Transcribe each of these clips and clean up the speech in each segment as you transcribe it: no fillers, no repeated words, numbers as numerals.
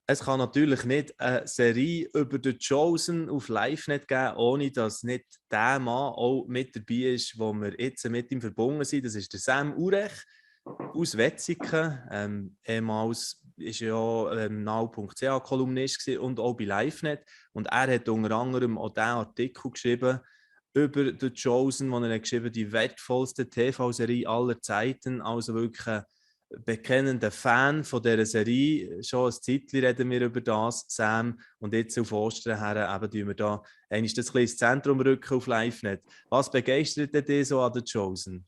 Es kann natürlich nicht eine Serie über The Chosen auf LiveNet geben, ohne dass nicht der Mann auch mit dabei ist, wo wir jetzt mit ihm verbunden sind. Das ist der Sam Urech aus Wetzikon. Ehemals war er ja now.ch-Kolumnist und auch bei LiveNet. Und er hat unter anderem auch diesen Artikel geschrieben über The Chosen, wo er geschrieben hat, die wertvollste TV-Serie aller Zeiten. Also wirklich ein bekennender Fan von dieser Serie. Schon ein Zeitchen reden wir über das, Sam. Und jetzt auf Ostern her eben tun wir da eigentlich das ins Zentrum rücken auf LiveNet. Was begeistert dich so an The Chosen?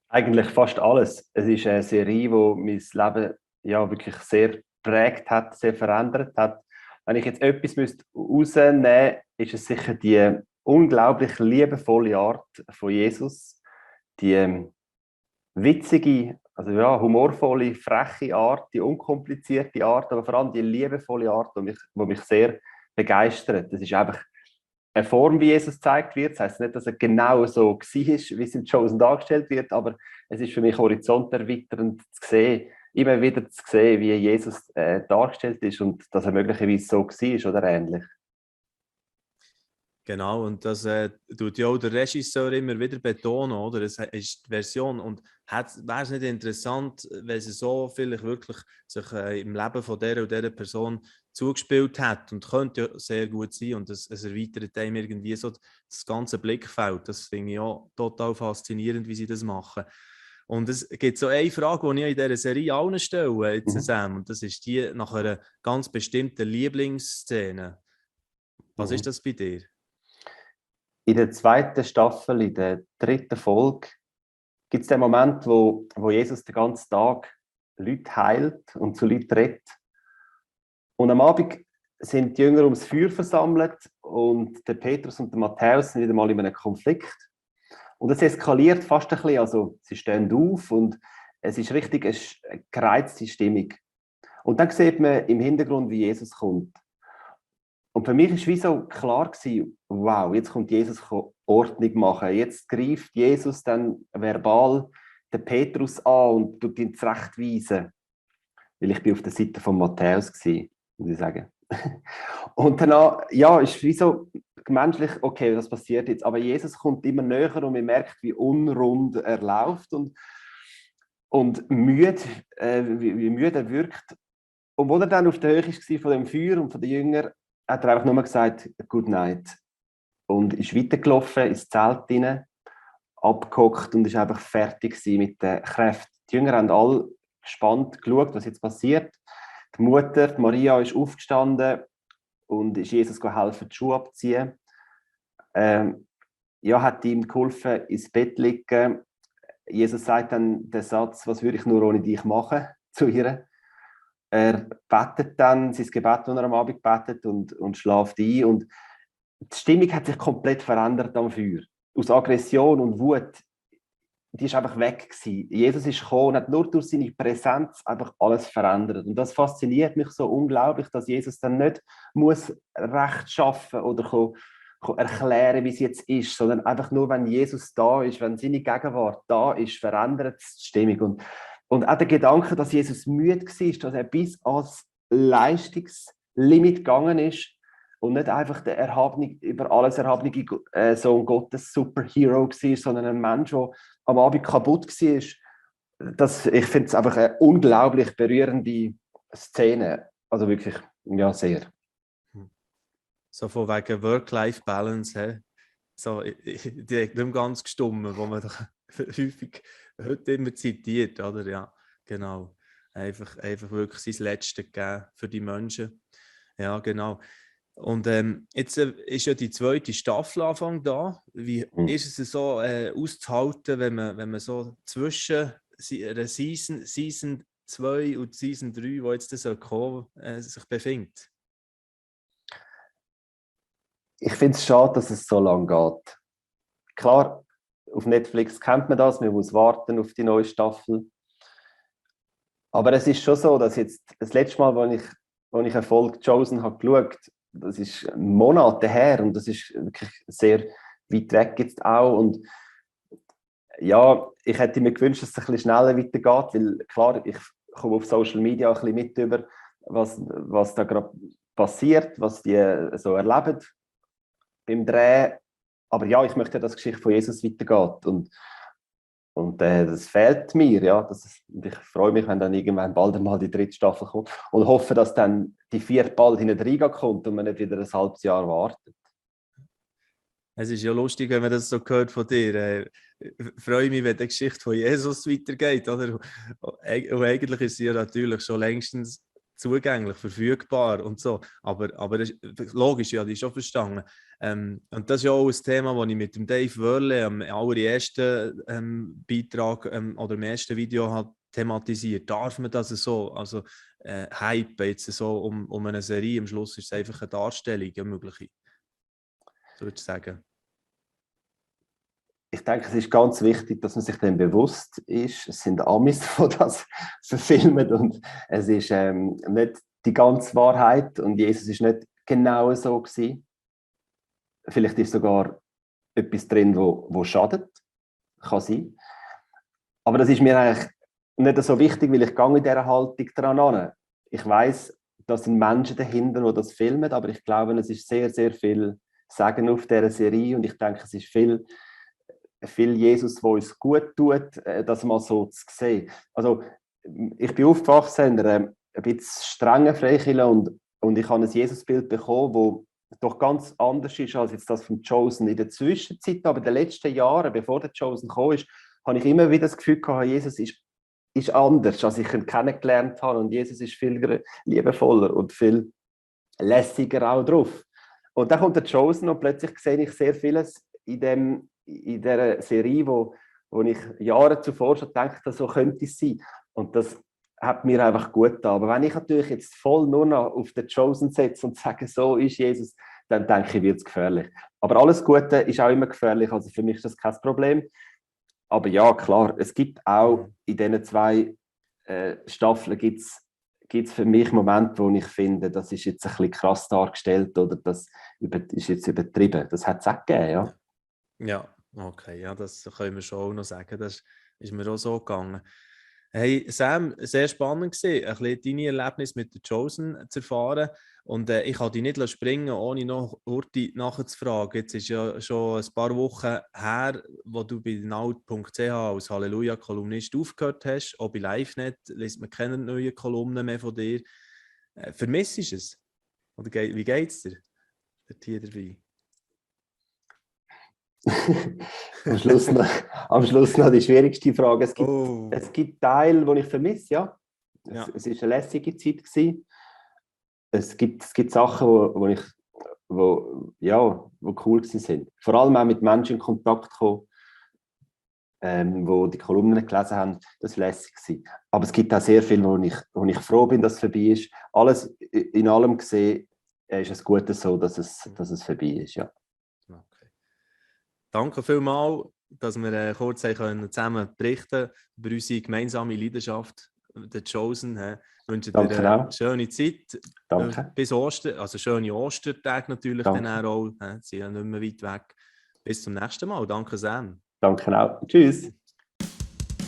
Eigentlich fast alles. Es ist eine Serie, die mein Leben ja wirklich sehr geprägt hat, sehr verändert hat. Wenn ich jetzt etwas rausnehmen müsste, ist es sicher die unglaublich liebevolle Art von Jesus, die witzige, also ja, humorvolle, freche Art, die unkomplizierte Art, aber vor allem die liebevolle Art, die mich sehr begeistert. Das ist einfach eine Form, wie Jesus gezeigt wird. Das heisst nicht, dass er genau so war, wie es in Chosen dargestellt wird, aber es ist für mich horizonterweiternd zu sehen, immer wieder zu sehen, wie Jesus dargestellt ist und dass er möglicherweise so war oder ähnlich. Genau, und das tut ja auch der Regisseur immer wieder betonen, oder? Es ist die Version. Und wäre es nicht interessant, wenn sie so vielleicht wirklich sich im Leben von dieser und dieser Person zugespielt hat? Und könnte ja sehr gut sein. Und es erweitert einem irgendwie so das ganze Blickfeld. Das finde ich auch total faszinierend, wie sie das machen. Und es gibt so eine Frage, die ich in dieser Serie allen stelle, jetzt, Sam, und das ist die nach einer ganz bestimmten Lieblingsszene. Was ist das bei dir? In der zweiten Staffel, in der dritten Folge, gibt es den Moment, wo Jesus den ganzen Tag Leute heilt und zu Leuten redet. Und am Abend sind die Jünger ums Feuer versammelt und der Petrus und der Matthäus sind wieder mal in einem Konflikt. Und es eskaliert fast ein bisschen, also sie stehen auf und es ist richtig eine gereizte Stimmung. Und dann sieht man im Hintergrund, wie Jesus kommt. Und für mich war wie so klar gewesen, wow, jetzt kommt Jesus Ordnung machen. Jetzt greift Jesus dann verbal den Petrus an und tut ihn zurechtweisen. Weil ich bin auf der Seite von Matthäus war, muss ich sagen. Und danach, ja, ist wie so menschlich, okay, das passiert jetzt. Aber Jesus kommt immer näher und man merkt, wie unrund er läuft und müde, wie müde er wirkt. Und als er dann auf der Höhe war von dem Feuer und von den Jüngern, hat er einfach nur gesagt, good night. Und ist weitergelaufen ins Zelt hinein, abgehockt und ist einfach fertig mit den Kräften. Die Jünger haben alle gespannt geschaut, was jetzt passiert. Die Mutter, die Maria, ist aufgestanden und ist Jesus helfen, die Schuhe abziehen. Hat ihm geholfen, ins Bett liegen. Jesus sagt dann den Satz, was würde ich nur ohne dich machen, zu ihr. Er betet dann sein Gebet, das er am Abend betet und schläft ein. Und die Stimmung hat sich komplett verändert am Feuer. Aus Aggression und Wut, die ist einfach weg gewesen. Jesus ist gekommen und hat nur durch seine Präsenz einfach alles verändert. Und das fasziniert mich so unglaublich, dass Jesus dann nicht muss Recht schaffen oder erklären, wie es jetzt ist, sondern einfach nur, wenn Jesus da ist, wenn seine Gegenwart da ist, verändert es die Stimmung. Und auch der Gedanke, dass Jesus müde war, dass er bis ans Leistungslimit gegangen ist und nicht einfach der erhabene, über alles erhabene Sohn Gottes Superhero war, sondern ein Mensch, der am Abend kaputt war. Ich finde es einfach eine unglaublich berührende Szene. Also wirklich, ja, sehr. So von wegen Work-Life-Balance, so direkt nicht ganz gestummen, wo man doch häufig heute immer zitiert, oder? Ja, genau. Einfach wirklich sein Letztes geben für die Menschen. Ja, genau. Und jetzt ist ja die zweite Staffel Anfang da. Wie ist es so auszuhalten, wenn man so zwischen einer Season 2 und Season 3, die jetzt kommen soll, sich befindet? Ich finde es schade, dass es so lange geht. Klar, auf Netflix kennt man das, man muss warten auf die neue Staffel. Aber es ist schon so, dass jetzt das letzte Mal, als ich eine Folge Chosen habe geschaut, das ist Monate her und das ist wirklich sehr weit weg jetzt auch. Und ja, ich hätte mir gewünscht, dass es ein bisschen schneller weitergeht, weil klar, ich komme auf Social Media ein bisschen mit über, was da gerade passiert, was die so erleben beim Drehen. Aber ja, ich möchte, dass die Geschichte von Jesus weitergeht. Und das fehlt mir. Ja. Ich freue mich, wenn dann irgendwann bald einmal die 3. Staffel kommt und hoffe, dass dann die 4. bald hinten kommt und man nicht wieder ein halbes Jahr wartet. Es ist ja lustig, wenn man das so hört von dir. Freue mich, wenn die Geschichte von Jesus weitergeht. Oder? Und eigentlich ist sie ja natürlich schon längstens zugänglich, verfügbar und so. Aber logisch, ja, die ist schon verstanden. Und das ist ja auch ein Thema, das ich mit dem Dave Wörle am allerersten Beitrag oder im ersten Video hat thematisiert. Darf man das so, also hypen jetzt so um eine Serie? Am Schluss ist es einfach eine Darstellung, eine mögliche. So würde ich sagen. Ich denke, es ist ganz wichtig, dass man sich dem bewusst ist. Es sind Amis, die das verfilmen und es ist nicht die ganze Wahrheit und Jesus ist nicht genau so gewesen. Vielleicht ist sogar etwas drin, wo schadet, kann sein. Aber das ist mir eigentlich nicht so wichtig, weil ich gehe in dieser Haltung dran an. Ich weiss, da sind Menschen dahinter, die das filmen, aber ich glaube, es ist sehr, sehr viel Sagen auf dieser Serie und ich denke, es ist viel Jesus, der uns gut tut, das mal so zu sehen. Also, ich bin aufgewachsen in einer ein bisschen strengen Freikirche und ich habe ein Jesusbild bekommen, das doch ganz anders ist als jetzt das von Chosen in der Zwischenzeit. Aber in den letzten Jahren, bevor der Chosen gekommen ist, habe ich immer wieder das Gefühl gehabt, Jesus ist anders, als ich ihn kennengelernt habe. Und Jesus ist viel liebevoller und viel lässiger auch drauf. Und dann kommt der Chosen und plötzlich sehe ich sehr vieles in dieser Serie, wo ich Jahre zuvor schon dachte, so könnte es sein. Und das hat mir einfach gut getan. Aber wenn ich natürlich jetzt voll nur noch auf den Chosen setze und sage, so ist Jesus, dann denke ich, wird es gefährlich. Aber alles Gute ist auch immer gefährlich, also für mich ist das kein Problem. Aber ja, klar, es gibt auch in diesen 2 Staffeln gibt es für mich Momente, wo ich finde, das ist jetzt ein bisschen krass dargestellt oder das ist jetzt übertrieben. Das hat es auch gegeben, ja. Ja, okay, ja, das können wir schon auch noch sagen. Das ist mir auch so gegangen. Hey Sam, sehr spannend gewesen, ein bisschen deine Erlebnisse mit der Chosen zu erfahren. Und ich kann dich nicht springen, ohne noch Urti nachzufragen. Jetzt ist ja schon ein paar Wochen her, wo du bei naut.ch als Halleluja-Kolumnist aufgehört hast. Auch bei LiveNet liest man keine neuen Kolumnen mehr von dir. Vermisst du es? Oder wie geht es dir? Hier dabei. Am Schluss noch die schwierigste Frage. Es gibt Teile, die ich vermisse, ja. Es war eine lässige Zeit gewesen. Es gibt Sachen, wo cool sind. Vor allem auch mit Menschen in Kontakt kommen, die die Kolumnen gelesen haben. Das war lässig gewesen. Aber es gibt auch sehr viel, wo ich froh bin, dass es vorbei ist. Alles in allem gesehen ist es gut so, dass es vorbei ist, ja. Danke vielmals, dass wir kurz zusammen berichten über unsere gemeinsame Leidenschaft, der Chosen. Ich wünsche dir eine schöne Zeit. Danke. Bis Ostern, also schöne Ostertage natürlich dann auch. Sie sind ja nicht mehr weit weg. Bis zum nächsten Mal. Danke, Sam. Danke auch. Tschüss.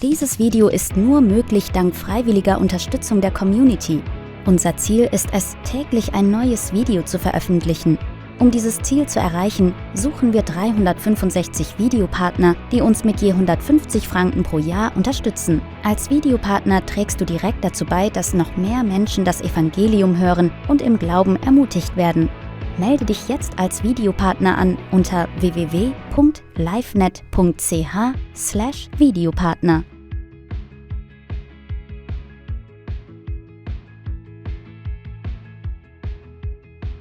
Dieses Video ist nur möglich dank freiwilliger Unterstützung der Community. Unser Ziel ist es, täglich ein neues Video zu veröffentlichen. Um dieses Ziel zu erreichen, suchen wir 365 Videopartner, die uns mit je 150 Franken pro Jahr unterstützen. Als Videopartner trägst du direkt dazu bei, dass noch mehr Menschen das Evangelium hören und im Glauben ermutigt werden. Melde dich jetzt als Videopartner an unter www.livenet.ch/Videopartner.